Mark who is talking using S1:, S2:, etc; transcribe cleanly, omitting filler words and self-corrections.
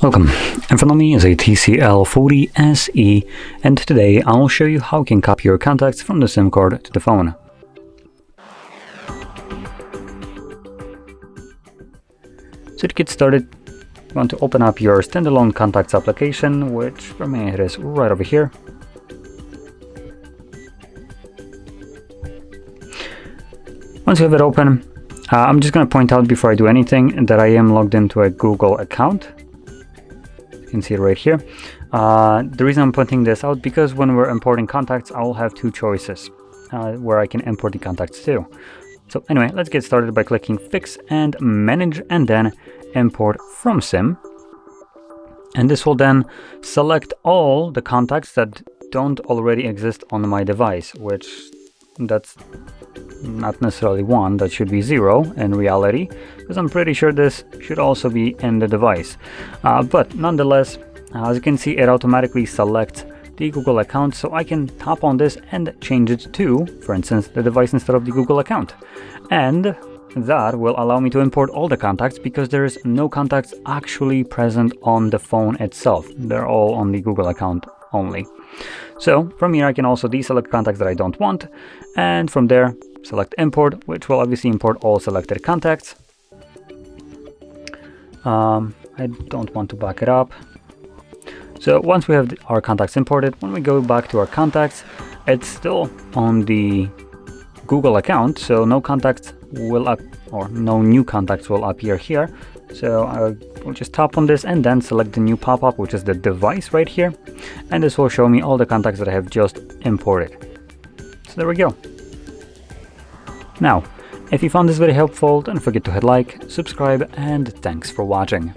S1: Welcome, in front of me is a TCL 40 SE, and today I'll show you how you can copy your contacts from the SIM card to the phone. So to get started, you want to open up your standalone contacts application, which for me it is right over here. Once you have it open, I'm just going to point out before I do anything that I am logged into a Google account. You can see it right here. The reason I'm pointing this out because when we're importing contacts, I'll have two choices where I can import the contacts to. So anyway, let's get started by clicking Fix and Manage and then Import from SIM. And this will then select all the contacts that don't already exist on my device, which that's not necessarily one, that should be 0 in reality, because I'm pretty sure this should also be in the device. But nonetheless, as you can see, it automatically selects the Google account, so I can tap on this and change it to, for instance, the device instead of the Google account. And that will allow me to import all the contacts because there is no contacts actually present on the phone itself. They're all on the Google account only. So from here I can also deselect contacts that I don't want, and from there select import, which will obviously import all selected contacts. I don't want to back it up. So once we have our contacts imported, when we go back to our contacts, it's still on the Google account, so no contacts will no new contacts will appear here. So I will just tap on this and then select the new pop-up, which is the device right here, and this will show me all the contacts that I have just imported. So there we go. Now, if you found this very helpful, don't forget to hit like, subscribe, and thanks for watching.